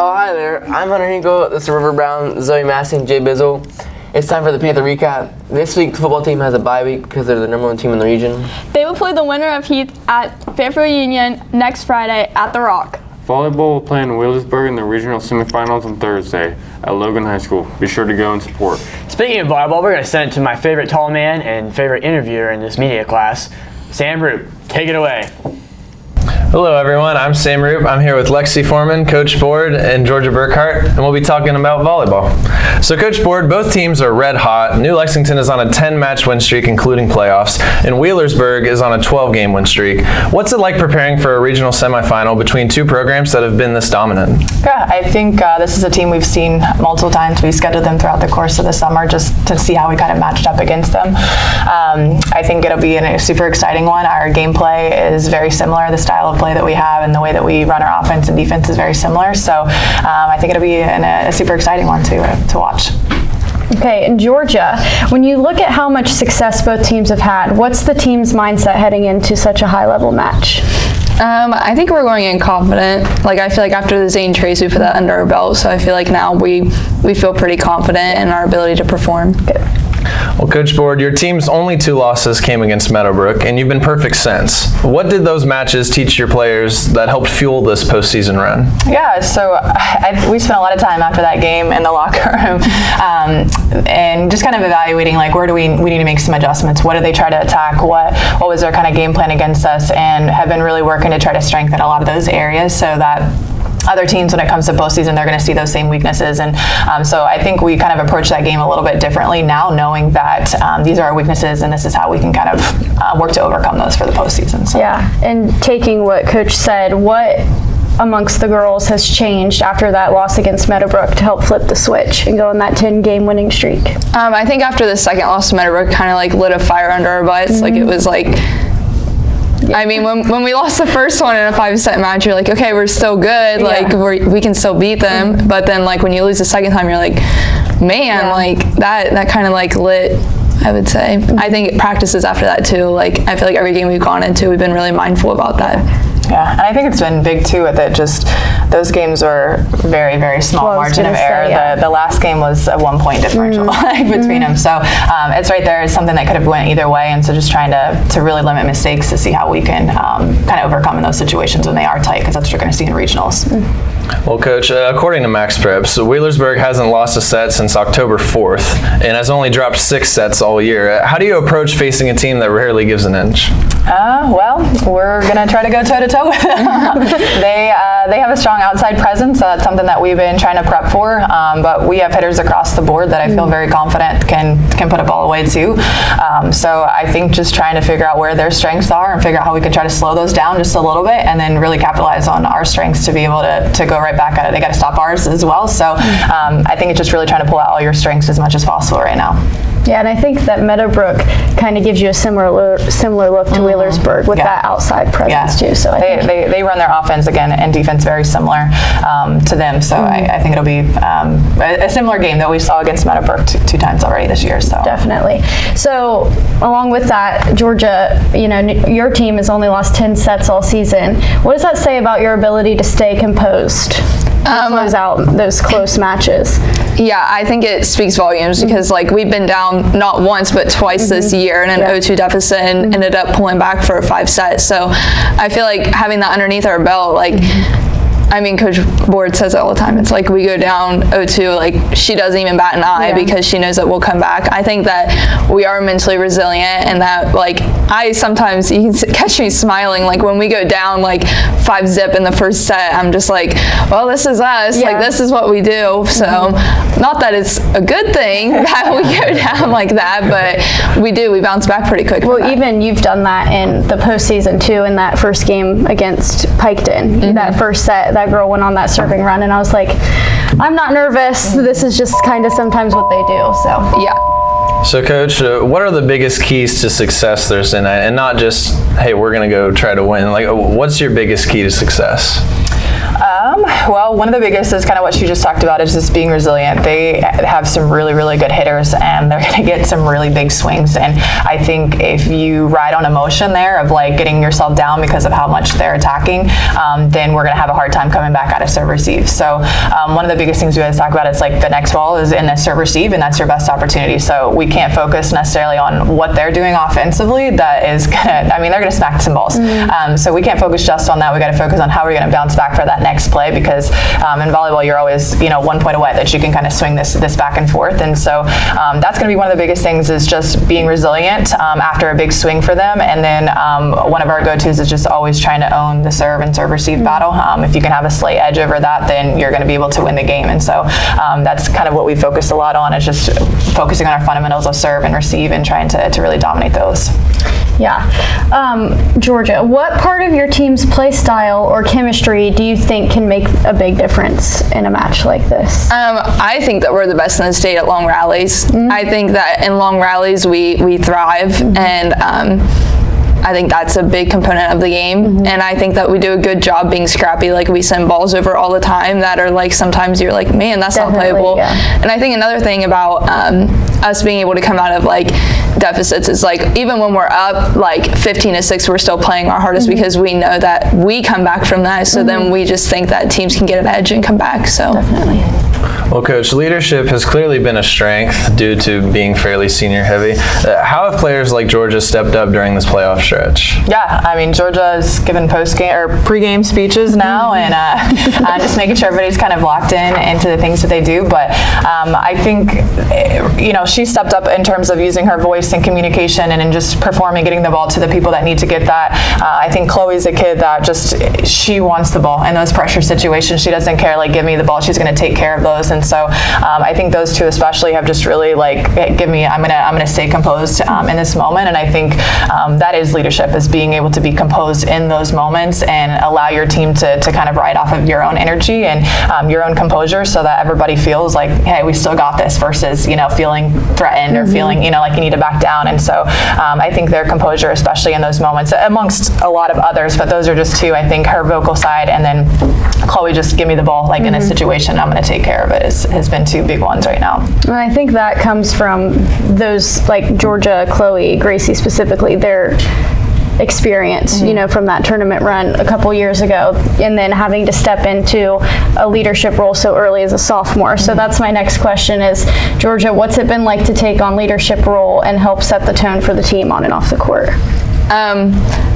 Oh, hi there. I'm Hunter Hinkle. This is Ryver Brown, Zoey Massey, and Jay Bizzle. It's time for the Panther Recap. This week, the football team has a bye week because they're the #1 team in the region. They will play the winner of Heath at Fairfield Union next Friday at The Rock. Volleyball will play in Wheelersburg in the regional semifinals on Thursday at Logan High School. Be sure to go and support. Speaking of volleyball, we're going to send it to my favorite tall man and favorite interviewer in this media class, Sam Rupe. Take it away. Hello everyone, I'm Sam Rupe. I'm here with Lexi Foreman, Coach Board, and Jorja Burkhart, and we'll be talking about volleyball. So Coach Board, both teams are red hot. New Lexington is on a 10-match win streak, including playoffs, and Wheelersburg is on a 12-game win streak. What's it like preparing for a regional semifinal between two programs that have been this dominant? Yeah, I think this is a team we've seen multiple times. We scheduled them throughout the course of the summer just to see how we kind of matched up against them. I think it'll be a super exciting one. Our gameplay is very similar. The style of play that we have and the way that we run our offense and defense is very similar. So I think it'll be a super exciting one to watch. Okay, and Jorja, when you look at how much success both teams have had, what's the team's mindset heading into such a high-level match? I think we're going in confident. I feel like after the Zane Trace, we put that under our belt. So I feel like now we feel pretty confident in our ability to perform. Good. Well, Coach Board, your team's only 2 losses came against Meadowbrook, and you've been perfect since. What did those matches teach your players that helped fuel this postseason run? Yeah, so we spent a lot of time after that game in the locker room and just kind of evaluating where do we need to make some adjustments. What did they try to attack? What was their kind of game plan against us? And have been really working to try to strengthen a lot of those areas so that other teams, when it comes to postseason, they're going to see those same weaknesses. And so I think we kind of approach that game a little bit differently now, knowing that these are our weaknesses and this is how we can kind of work to overcome those for the postseason. So. Yeah, and taking what Coach said, what amongst the girls has changed after that loss against Meadowbrook to help flip the switch and go on that 10-game winning streak? I think after the second loss to Meadowbrook kind of lit a fire under our butts. It was I mean, when we lost the first one in a 5-set match, you're like, okay, we're still good. We can still beat them. But then, when you lose the second time, you're like, man, that kind of lit, I would say. I think practices after that, too. I feel like every game we've gone into, we've been really mindful about that. Yeah, and I think it's been big, too, with it. Just those games were very, very small margin of error. The last game was a 1-point differential between them. So it's right there. It's something that could have went either way. And so just trying to really limit mistakes to see how we can kind of overcome in those situations when they are tight, because that's what you're going to see in regionals. Well, Coach, according to Max Preps, Wheelersburg hasn't lost a set since October 4th and has only dropped 6 sets all year. How do you approach facing a team that rarely gives an inch? Well, we're going to try to go toe-to-toe with them. They have a strong outside presence. That's something that we've been trying to prep for. But we have hitters across the board that I feel very confident can put a ball away too. So I think just trying to figure out where their strengths are and figure out how we can try to slow those down just a little bit and then really capitalize on our strengths to be able to go right back at it. They got to stop ours as well. So I think it's just really trying to pull out all your strengths as much as possible right now. Yeah, and I think that Meadowbrook kind of gives you a similar look to Wheelersburg with that outside presence too. So they run their offense again and defense very similar to them. So I think it'll be a similar game that we saw against Meadowbrook two times already this year. So definitely. So along with that, Jorja, your team has only lost 10 sets all season. What does that say about your ability to stay composed? Close out those close matches? Yeah, I think it speaks volumes because we've been down not once but twice this year in an 0-2 deficit and ended up pulling back for a 5-set. So I feel like having that underneath our belt, I mean, Coach Board says it all the time. It's we go down 0-2, she doesn't even bat an eye because she knows that we'll come back. I think that we are mentally resilient and that, I sometimes, you can catch me smiling, when we go down, 5-zip in the first set, I'm just well, this is us. This is what we do. So, not that it's a good thing that we go down like that, but we do. We bounce back pretty quick. Well, even you've done that in the postseason, too, in that first game against Piketon. That first set, that girl went on that serving run, and I was like, I'm not nervous. This is just kind of sometimes what they do. So yeah. So, Coach, what are the biggest keys to success Thursday night, and not just, hey, we're going to go try to win? What's your biggest key to success? Well, one of the biggest is kind of what she just talked about, is just being resilient. They have some really, really good hitters, and they're going to get some really big swings. And I think if you ride on emotion there of like getting yourself down because of how much they're attacking, then we're going to have a hard time coming back out of serve receive. So one of the biggest things we always talk about is like the next ball is in the serve receive, and that's your best opportunity. So we can't focus necessarily on what they're doing offensively. That is going to, I mean, they're going to smack some balls. So we can't focus just on that. We got to focus on how we're going to bounce back for that next play, because in volleyball you're always 1 point away that you can kind of swing this back and forth. And so that's going to be one of the biggest things, is just being resilient after a big swing for them. And then one of our go-tos is just always trying to own the serve and serve receive battle. If you can have a slight edge over that, then you're going to be able to win the game. And so that's kind of what we focused a lot on, is just focusing on our fundamentals of serve and receive and trying to really dominate those. Yeah. Jorja, what part of your team's play style or chemistry do you think can make a big difference in a match like this? I think that we're the best in the state at long rallies. I think that in long rallies we thrive, and I think that's a big component of the game. And I think that we do a good job being scrappy. Like, we send balls over all the time that are like, sometimes you're like, man, that's not playable. Yeah. And I think another thing about us being able to come out of like deficits is like, even when we're up like 15-6, we're still playing our hardest because we know that we come back from that. So then we just think that teams can get an edge and come back. So definitely. Well, Coach, leadership has clearly been a strength due to being fairly senior heavy. How have players like Jorja stepped up during this playoff stretch? Yeah, I mean, Jorja's given post-game or pre-game speeches now, and just making sure everybody's kind of locked into the things that they do. But I think, she stepped up in terms of using her voice and communication and in just performing, getting the ball to the people that need to get that. I think Chloe's a kid that she wants the ball in those pressure situations. She doesn't care, like, give me the ball. She's going to take care of those. And so I think those two especially have just really like, I'm gonna stay composed in this moment. And I think that is leadership, is being able to be composed in those moments and allow your team to kind of ride off of your own energy and your own composure, so that everybody feels like, hey, we still got this, versus feeling threatened or feeling like you need to back down. And so I think their composure, especially in those moments, amongst a lot of others, but those are just two. I think her vocal side, and then Chloe, just give me the ball, like in this situation, I'm going to take care of it, has been two big ones right now. And I think that comes from those, like Jorja, Chloe, Gracie specifically, their experience, from that tournament run a couple years ago, and then having to step into a leadership role so early as a sophomore. So that's my next question is, Jorja, what's it been like to take on leadership role and help set the tone for the team on and off the court?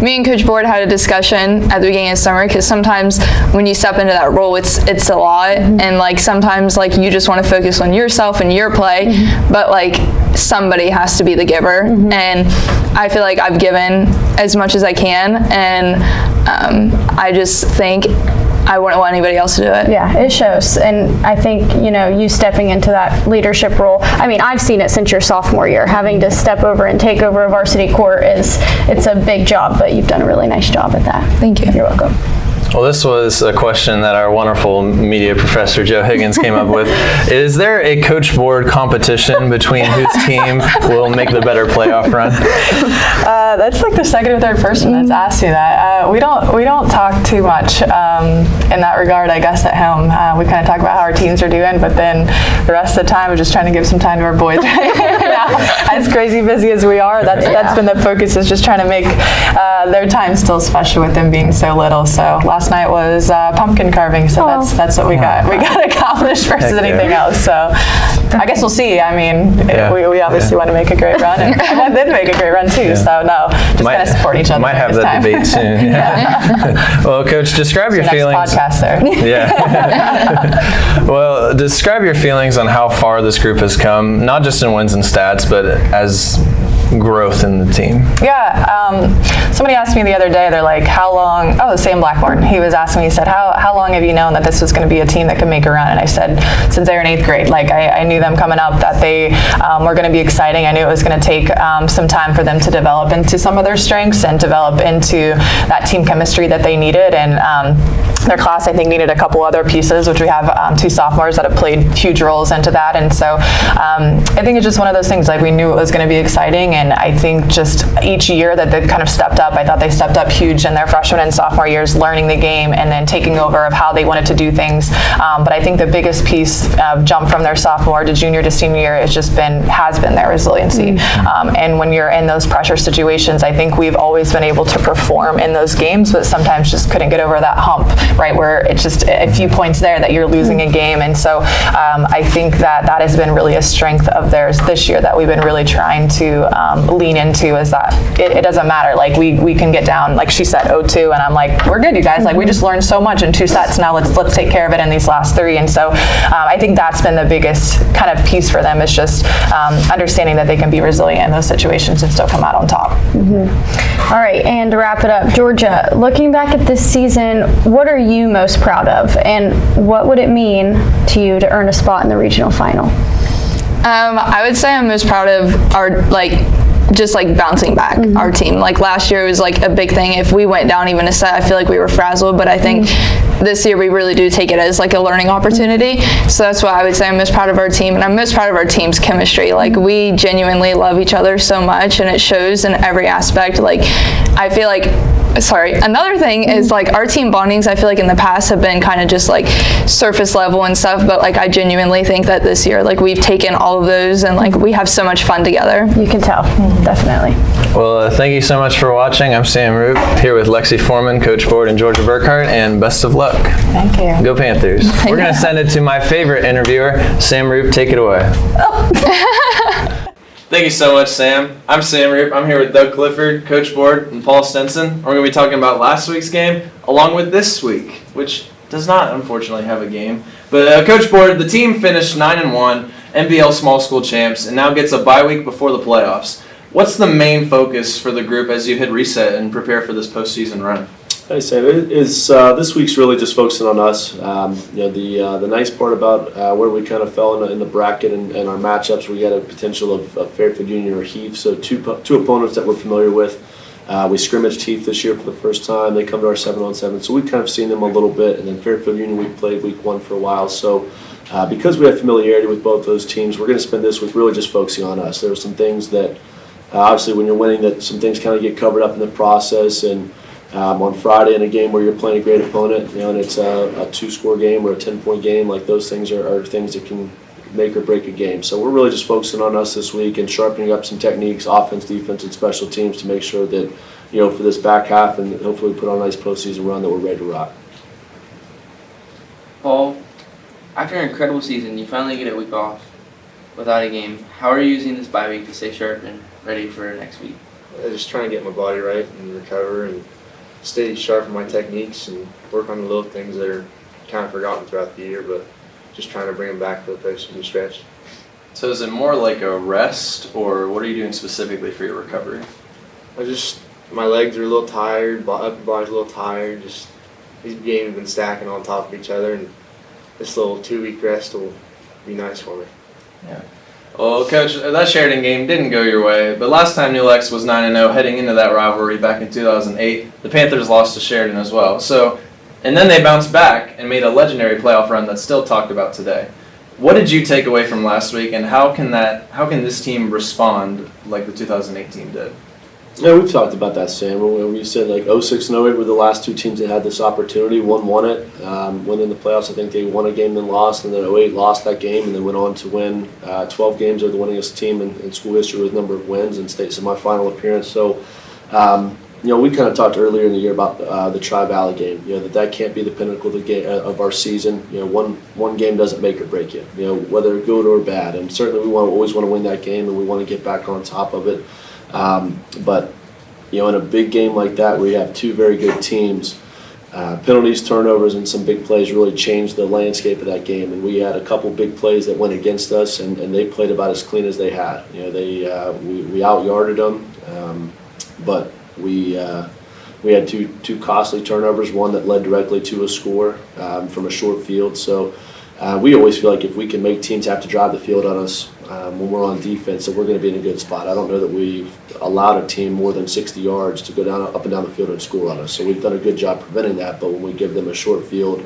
Me and Coach Board had a discussion at the beginning of summer, because sometimes when you step into that role, it's a lot, and like sometimes like you just want to focus on yourself and your play, but like somebody has to be the giver, and I feel like I've given as much as I can, and I just think I wouldn't want anybody else to do it. Yeah, it shows. And I think, you stepping into that leadership role, I mean, I've seen it since your sophomore year. Having to step over and take over a varsity court it's a big job, but you've done a really nice job at that. Thank you. You're welcome. Well, this was a question that our wonderful media professor, Joe Higgins, came up with. Is there a Coach Board competition between whose team will make the better playoff run? That's like the second or third person that's asked me that. We don't talk too much in that regard, I guess, at home. We kind of talk about how our teams are doing, but then the rest of the time we're just trying to give some time to our boys. As crazy busy as we are, that's been the focus, is just trying to make their time still special with them being so little. So last night was pumpkin carving, so that's what we got accomplished versus anything else. So I guess we'll see. I mean, we obviously want to make a great run, and I did make a great run too. So no, just kind of support each other. Might have that debate soon. Well, Coach, describe your feelings. Next podcast there. Yeah. Well, describe your feelings on how far this group has come, not just in wins and stats, but as growth in the team. Yeah. Somebody asked me the other day, they're like, how long, Sam Blackburn, he was asking me, he said, how long have you known that this was going to be a team that could make a run? And I said, since they were in 8th grade. Like, I knew them coming up, that they were going to be exciting. I knew it was going to take some time for them to develop into some of their strengths and develop into that team chemistry that they needed. And their class, I think, needed a couple other pieces, which we have 2 sophomores that have played huge roles into that. And so I think it's just one of those things, like, we knew it was going to be exciting, doing. And I think just each year that they've kind of stepped up, I thought they stepped up huge in their freshman and sophomore years, learning the game and then taking over of how they wanted to do things. But I think the biggest piece of jump from their sophomore to junior to senior year has been their resiliency. And when you're in those pressure situations, I think we've always been able to perform in those games, but sometimes just couldn't get over that hump, right, where it's just a few points there that you're losing a game. And so I think that has been really a strength of theirs this year that we've been really trying to lean into, is that it doesn't matter. Like we can get down, like she said, 0-2, and I'm like, we're good, you guys. Like we just learned so much in 2 sets. Now let's take care of it in these last 3. And so I think that's been the biggest kind of piece for them, is just understanding that they can be resilient in those situations and still come out on top. All right, and to wrap it up, Jorja, looking back at this season, what are you most proud of, and what would it mean to you to earn a spot in the regional final? I would say I'm most proud of our just bouncing back, our team. Like last year it was like a big thing. If we went down even a set, I feel like we were frazzled, but I think this year we really do take it as like a learning opportunity. So that's why I would say I'm most proud of our team, and I'm most proud of our team's chemistry. Like we genuinely love each other so much, and it shows in every aspect. Like I feel like another thing is like our team bondings, I feel like in the past have been kind of just like surface level and stuff, but like I genuinely think that this year like we've taken all of those and like we have so much fun together. You can tell, definitely. Well, thank you so much for watching. I'm Sam Rupe, here with Lexi Foreman, Coach Board, and Jorja Burkhart, and best of luck. Thank you. Go Panthers. We're going to send it to my favorite interviewer, Sam Rupe. Take it away. Thank you so much, Sam. I'm Sam Rupe. I'm here with Doug Clifford, Coach Board, and Paul Stenson. We're going to be talking about last week's game along with this week, which does not, unfortunately, have a game. But Coach Board, the team finished 9-1, NBL Small School champs, and now gets a bye week before the playoffs. What's the main focus for the group as you hit reset and prepare for this postseason run? Hey Sam, this week's really just focusing on us. The nice part about where we kind of fell in the bracket and our matchups, we had a potential of Fairfield Union or Heath, so two opponents that we're familiar with. We scrimmaged Heath this year for the first time. They come to our 7-on-7, so we've kind of seen them a little bit. And then Fairfield Union, we played week 1 for a while. So because we have familiarity with both those teams, we're going to spend this week really just focusing on us. There are some things that obviously when you're winning, that some things kind of get covered up in the process. And on Friday in a game where you're playing a great opponent, and it's a 2-score game or a 10-point game, like those things are things that can make or break a game. So we're really just focusing on us this week and sharpening up some techniques, offense, defense, and special teams to make sure that, for this back half and hopefully put on a nice postseason run that we're ready to rock. Paul, after an incredible season, you finally get a week off without a game. How are you using this bye week to stay sharp and ready for next week? Just trying to get my body right and recover and stay sharp in my techniques and work on the little things that are kind of forgotten throughout the year, but just trying to bring them back for the postseason stretch. So is it more like a rest, or what are you doing specifically for your recovery? My legs are a little tired, upper body's a little tired. Just these games have been stacking on top of each other, and this little 2-week rest will be nice for me. Yeah. Well, Coach, that Sheridan game didn't go your way, but last time New Lex was 9-0 heading into that rivalry back in 2008, the Panthers lost to Sheridan as well. And then they bounced back and made a legendary playoff run that's still talked about today. What did you take away from last week, and how can this team respond like the 2008 team did? Yeah, we've talked about that, Sam. We said 06 and 08 were the last 2 teams that had this opportunity. One won it, went in the playoffs. I think they won a game then lost, and then 08 lost that game and then went on to win 12 games. They're the winningest team in school history with a number of wins and state semifinal appearance. So, we kind of talked earlier in the year about the Tri-Valley game. That can't be the pinnacle of our season. One game doesn't make or break you. Whether good or bad. And certainly we always want to win that game, and we want to get back on top of it. But in a big game like that where you have 2 very good teams, penalties, turnovers, and some big plays really changed the landscape of that game. And we had a couple big plays that went against us, and they played about as clean as they had. We out-yarded them, but we had two costly turnovers, one that led directly to a score from a short field. So we always feel like if we can make teams have to drive the field on us when we're on defense, that we're going to be in a good spot. I don't know that we've allowed a team more than 60 yards to go up and down the field and score on us. So we've done a good job preventing that. But when we give them a short field,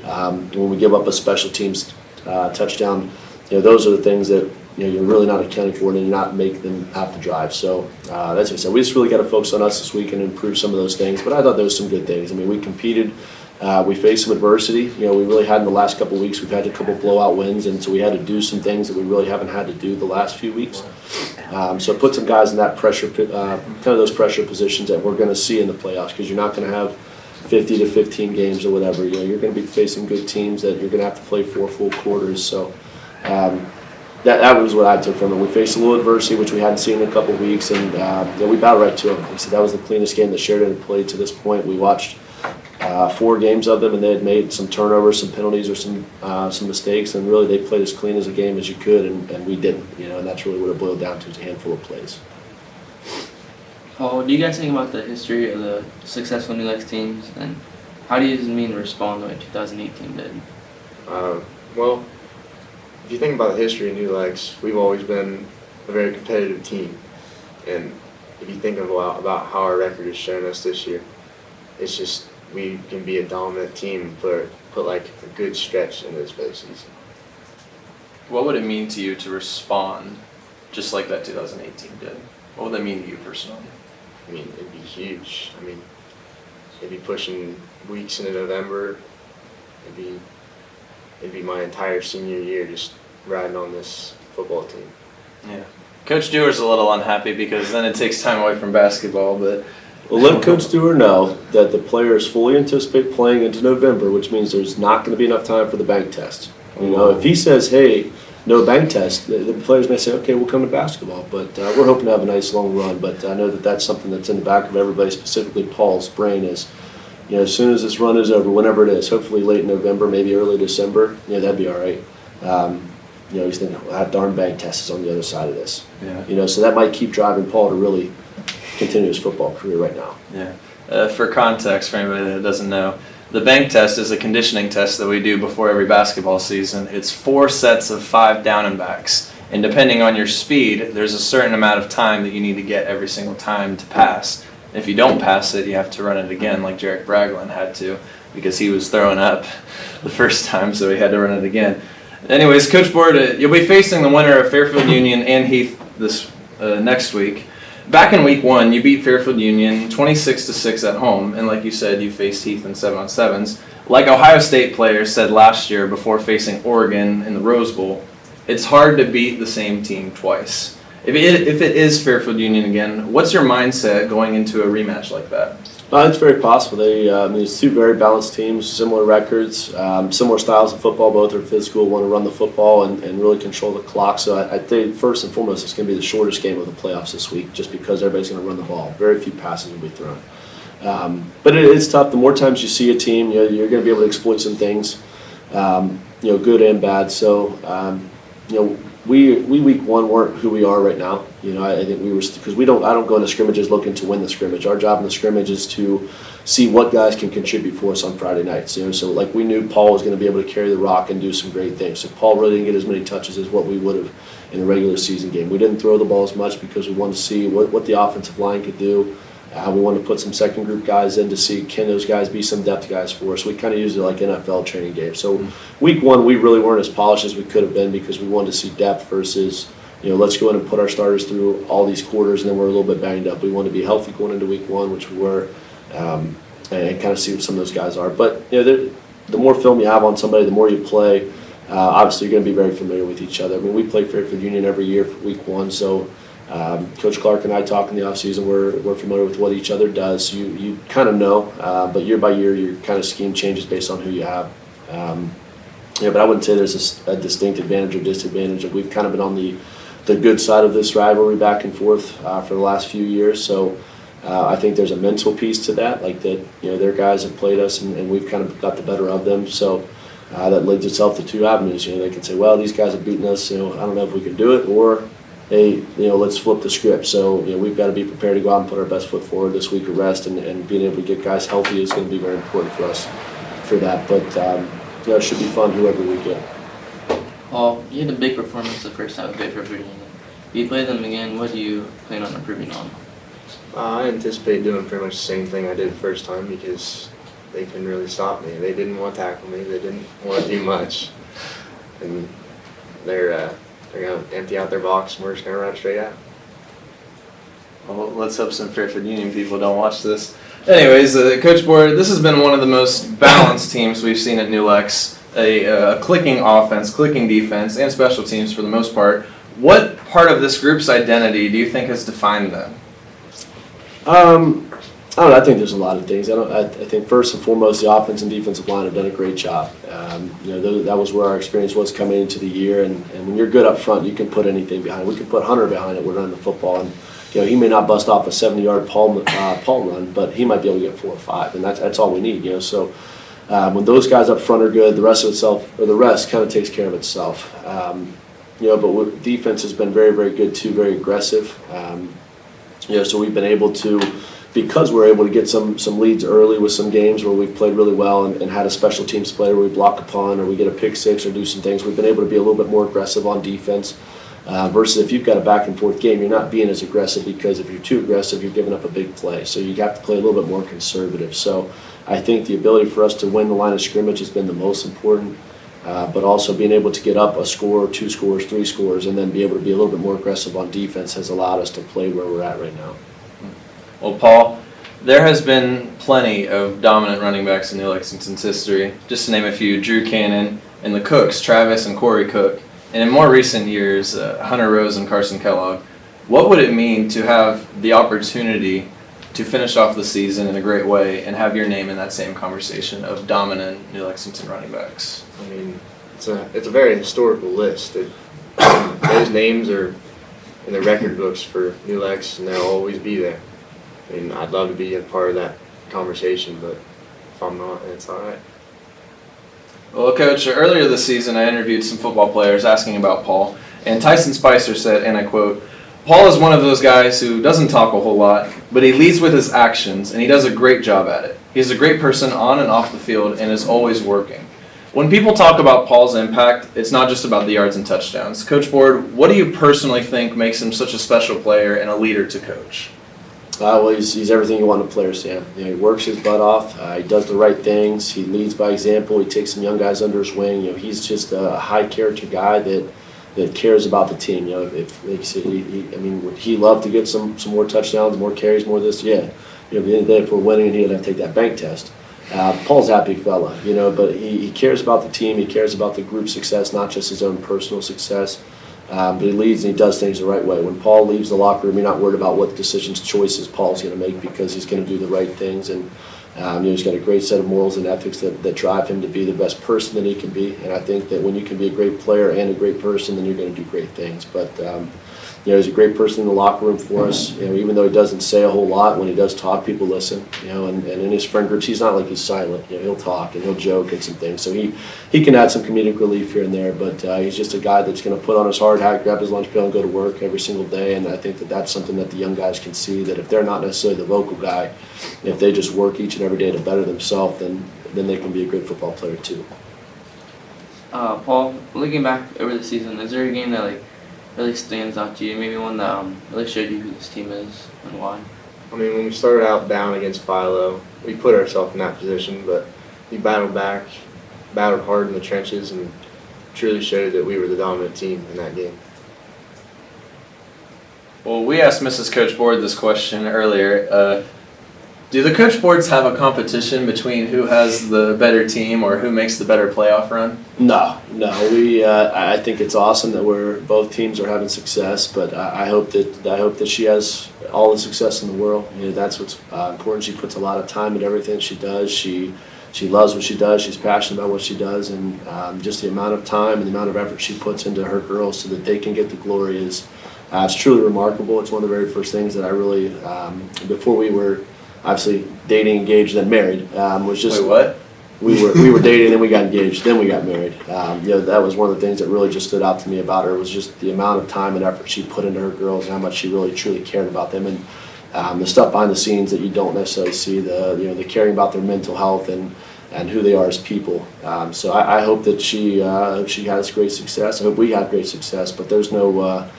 when we give up a special teams touchdown, those are the things that you're really not accounting for it and you're not making them have to drive. So that's what I said. We just really got to focus on us this week and improve some of those things. But I thought there was some good things. I mean, we competed. We faced some adversity. We really had in the last couple of weeks. We've had a couple of blowout wins, and so we had to do some things that we really haven't had to do the last few weeks. So it put some guys in that pressure, kind of those pressure positions that we're going to see in the playoffs, because you're not going to have 50 to 15 games or whatever. You're going to be facing good teams that you're going to have to play 4 full quarters. So that was what I took from it. We faced a little adversity, which we hadn't seen in a couple of weeks, and we battled right to them. Like I said, that was the cleanest game that Sheridan had played to this point. We watched 4 games of them, and they had made some turnovers, some penalties, or some mistakes, and really they played as clean as a game as you could, and we didn't. And that's really what it boiled down to, is a handful of plays. Paul, what do you guys think about the history of the successful New Lex teams, and how do you mean to respond the way 2018 did? Well, if you think about the history of New Lex, we've always been a very competitive team, and if you think about how our record has shown us this year, it's just we can be a dominant team and put like a good stretch into this postseason. What would it mean to you to respond just like that 2018 did? What would that mean to you personally? I mean, it'd be huge. I mean, it'd be pushing weeks into November. It'd be my entire senior year just riding on this football team. Yeah. Coach Dewar's a little unhappy because then it takes time away from basketball, but well, let Coach Dewar know that the players fully anticipate playing into November, which means there's not going to be enough time for the bank test. If he says, hey, no bank test, the players may say, okay, we'll come to basketball. But we're hoping to have a nice long run. But I know that that's something that's in the back of everybody, specifically Paul's brain, is, as soon as this run is over, whenever it is, hopefully late November, maybe early December, that'd be all right. He's thinking, well, that darn bank test is on the other side of this. Yeah. So that might keep driving Paul to really continue his football career right now. Yeah. For context, for anybody that doesn't know, the bank test is a conditioning test that we do before every basketball season. It's 4 sets of 5 down and backs. And depending on your speed, there's a certain amount of time that you need to get every single time to pass. If you don't pass it, you have to run it again, like Jarek Braglin had to, because he was throwing up the first time, so he had to run it again. Anyways, Coach Board, you'll be facing the winner of Fairfield Union and Heath this next week. Back in week 1, you beat Fairfield Union 26-6 at home, and like you said, you faced Heath in 7-on-7s. Like Ohio State players said last year before facing Oregon in the Rose Bowl, it's hard to beat the same team twice. If it is Fairfield Union again, what's your mindset going into a rematch like that? It's very possible. It's 2 very balanced teams, similar records, similar styles of football. Both are physical, want to run the football and really control the clock. So I think first and foremost, it's going to be the shortest game of the playoffs this week, just because everybody's going to run the ball. Very few passes will be thrown. But it's tough. The more times you see a team, you're going to be able to exploit some things, good and bad. So, we week 1 weren't who we are right now. I think we were, because I don't go into scrimmages looking to win the scrimmage. Our job in the scrimmage is to see what guys can contribute for us on Friday nights. So like we knew Paul was going to be able to carry the rock and do some great things. So Paul really didn't get as many touches as what we would have in a regular season game. We didn't throw the ball as much because we wanted to see what the offensive line could do. We wanted to put some second group guys in to see, can those guys be some depth guys for us. We kind of used it like NFL training games. So week 1, we really weren't as polished as we could have been because we wanted to see depth versus, let's go in and put our starters through all these quarters and then we're a little bit banged up. We wanted to be healthy going into week 1, which we were, and kind of see what some of those guys are. But the more film you have on somebody, the more you play, obviously you're going to be very familiar with each other. I mean, we play Fairfield Union every year for week 1, so Coach Clark and I talk in the offseason. We're familiar with what each other does. You kind of know, but year by year, your kind of scheme changes based on who you have. But I wouldn't say there's a distinct advantage or disadvantage. We've kind of been on the good side of this rivalry back and forth for the last few years. So I think there's a mental piece to that, like that their guys have played us and we've kind of got the better of them. So that lends itself to 2 avenues. They can say, well, these guys have beaten us. I don't know if we can do it, or hey, let's flip the script. So, we've got to be prepared to go out and put our best foot forward this week of rest, and being able to get guys healthy is going to be very important for us for that. But, it should be fun whoever we get. Paul, you had a big performance the first time with Fairfield Union. If you play them again, what do you plan on improving on? I anticipate doing pretty much the same thing I did the first time because they couldn't really stop me. They didn't want to tackle me. They didn't want to do much. And they're they're going to empty out their box and we're just going to run it straight out. Well, let's hope some Fairfield Union people don't watch this. Anyways, Coach Board, this has been one of the most balanced teams we've seen at New Lex. A clicking offense, clicking defense, and special teams for the most part. What part of this group's identity do you think has defined them? I don't know. I think there's a lot of things. I think first and foremost, the offense and defensive line have done a great job. That was where our experience was coming into the year. And when you're good up front, you can put anything behind it. We can put Hunter behind it. We're running the football, and he may not bust off a 70-yard Paul run, but he might be able to get 4 or 5, and that's all we need. So when those guys up front are good, the rest kind of takes care of itself. But defense has been very, very good too, very aggressive. So we've been able to, because we're able to get some leads early with some games where we've played really well and had a special teams play where we block a punt or we get a pick six or do some things, we've been able to be a little bit more aggressive on defense. Versus if you've got a back and forth game, you're not being as aggressive, because if you're too aggressive, you're giving up a big play. So you have to play a little bit more conservative. So I think the ability for us to win the line of scrimmage has been the most important, but also being able to get up a score, 2 scores, 3 scores, and then be able to be a little bit more aggressive on defense has allowed us to play where we're at right now. Well, Paul, there has been plenty of dominant running backs in New Lexington's history. Just to name a few, Drew Cannon and the Cooks, Travis and Corey Cook. And in more recent years, Hunter Rose and Carson Kellogg. What would it mean to have the opportunity to finish off the season in a great way and have your name in that same conversation of dominant New Lexington running backs? I mean, it's a very historical list. Those names are in the record books for New Lex, and they'll always be there. I mean, I'd love to be a part of that conversation, but if I'm not, it's all right. Well, Coach, earlier this season I interviewed some football players asking about Paul, and Tyson Spicer said, and I quote, "Paul is one of those guys who doesn't talk a whole lot, but he leads with his actions, and he does a great job at it. He's a great person on and off the field and is always working." When people talk about Paul's impact, it's not just about the yards and touchdowns. Coach Board, what do you personally think makes him such a special player and a leader to coach? Well, he's everything you want in a player, Sam. He works his butt ooff. He does the right things. He leads by example. He takes some young guys under his wing. He's just a high character guy that cares about the team. If like you said, would he love to get some more touchdowns, more carries, more of this? Yeah. At the end of the day, if we're winning, he'd have to take that bank test. Paul's a happy fella, but he cares about the team. He cares about the group success, not just his own personal success. But he leads and he does things the right way. When Paul leaves the locker room, you're not worried about what decisions, choices Paul's going to make, because he's going to do the right things. And he's got a great set of morals and ethics that drive him to be the best person that he can be. And I think that when you can be a great player and a great person, then you're going to do great things. But he's a great person in the locker room for us. Even though he doesn't say a whole lot, when he does talk, people listen. And in his friend groups, he's not like he's silent. He'll talk and he'll joke and some things. So he can add some comedic relief here and there. But he's just a guy that's going to put on his hard hat, grab his lunch pail, and go to work every single day. And I think that that's something that the young guys can see, that if they're not necessarily the vocal guy, if they just work each and every day to better themselves, then they can be a good football player too. Paul, looking back over the season, is there a game that really stands out to you? Maybe one that really showed you who this team is and why? I mean, when we started out down against Philo, we put ourselves in that position, but we battled back, battled hard in the trenches, and truly showed that we were the dominant team in that game. Well, we asked Mrs. Coach Board this question earlier. Do the Coach Boards have a competition between who has the better team or who makes the better playoff run? No. I think it's awesome that both teams are having success, but I hope that she has all the success in the world. That's what's important. She puts a lot of time in everything she does. She loves what she does. She's passionate about what she does, and just the amount of time and the amount of effort she puts into her girls so that they can get the glory is it's truly remarkable. It's one of the very first things that I really before we were obviously dating, engaged, then married. Was just Wait, what? We were dating, then we got engaged, then we got married. That was one of the things that really just stood out to me about her, was just the amount of time and effort she put into her girls and how much she really truly cared about them, and the stuff behind the scenes that you don't necessarily see, the caring about their mental health and who they are as people. So I hope that she has great success. I hope we have great success, but there's no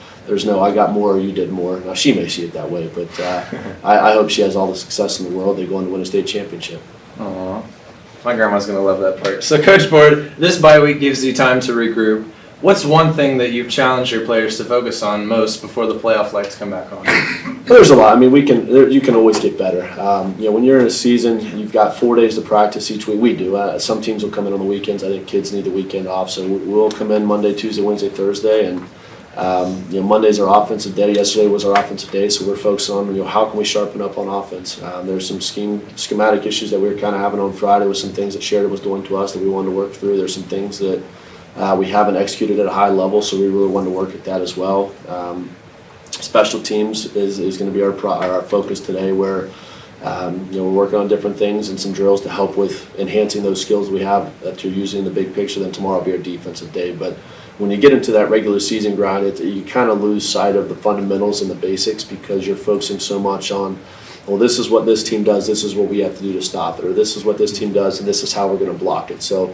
I got more or you did more. Now, she may see it that way, but I hope she has all the success in the world. They go on to win a state championship. Aww. My grandma's going to love that part. So, Coach Board, this bye week gives you time to regroup. What's one thing that you've challenged your players to focus on most before the playoff lights come back on? There's a lot. I mean, you can always get better. When you're in a season, you've got 4 days to practice each week. We do. Some teams will come in on the weekends. I think kids need the weekend off, so we'll come in Monday, Tuesday, Wednesday, Thursday, and Monday's our offensive day. Yesterday was our offensive day, so we're focused on how can we sharpen up on offense. There's some schematic issues that we were kind of having on Friday with some things that Sheridan was doing to us that we wanted to work through. There's some things that we haven't executed at a high level, so we really wanted to work at that as well. Special teams is going to be our focus today, where we're working on different things and some drills to help with enhancing those skills we have that you're using in the big picture. Then tomorrow will be our defensive day. But when you get into that regular season grind, you kind of lose sight of the fundamentals and the basics because you're focusing so much on, well, this is what this team does, this is what we have to do to stop it, or this is what this team does, and this is how we're going to block it. So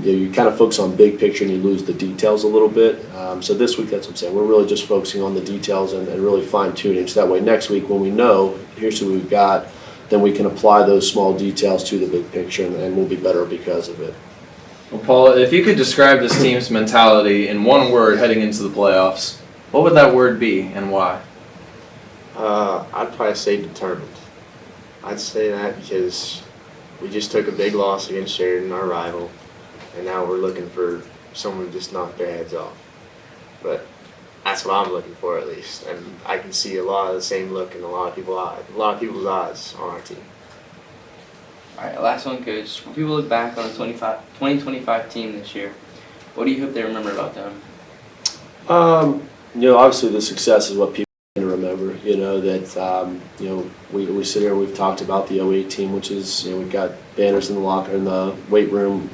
you kind of focus on big picture and you lose the details a little bit. So this week, that's what I'm saying. We're really just focusing on the details and really fine-tuning. So that way next week when we know, here's who we've got, then we can apply those small details to the big picture and we'll be better because of it. Well, Paul, if you could describe this team's mentality in one word heading into the playoffs, what would that word be and why? I'd probably say determined. I'd say that because we just took a big loss against Sheridan, our rival, and now we're looking for someone to just knock their heads off. But that's what I'm looking for, at least, and I can see a lot of the same look in a lot of people's eyes on our team. All right, last one, Coach. When people look back on the 2025 team this year, what do you hope they remember about them? Obviously the success is what people are going to remember. We sit here and we've talked about the 08 team, which is, we've got banners in the locker, in the weight room,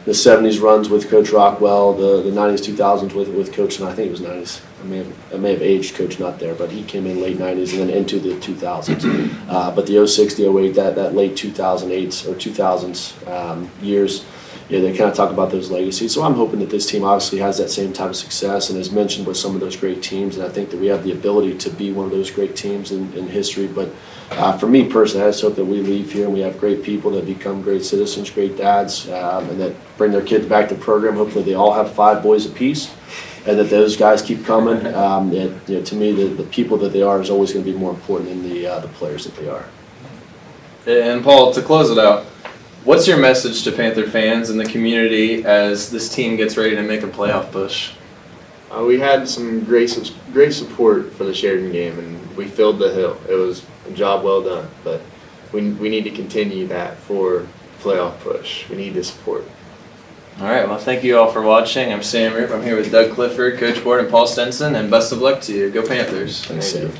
the 70s runs with Coach Rockwell, the 90s, 2000s with Coach, and I think it was 90s. I may have aged Coach not there, but he came in late 90s and then into the 2000s. But the 06, the 08, that late 2008s or 2000s years, they kind of talk about those legacies. So I'm hoping that this team obviously has that same type of success and is mentioned with some of those great teams. And I think that we have the ability to be one of those great teams in history. But for me personally, I just hope that we leave here and we have great people that become great citizens, great dads, and that bring their kids back to the program. Hopefully they all have 5 boys apiece, and that those guys keep coming. To me, the people that they are is always going to be more important than the players that they are. And Paul, to close it out, what's your message to Panther fans and the community as this team gets ready to make a playoff push? We had some great support for the Sheridan game, and we filled the hill. It was a job well done, but we need to continue that for playoff push. We need the support. All right, well, thank you all for watching. I'm Sam Rupe. I'm here with Doug Clifford, Coach Board, and Paul Stenson, and best of luck to you. Go Panthers. Thanks, Sam.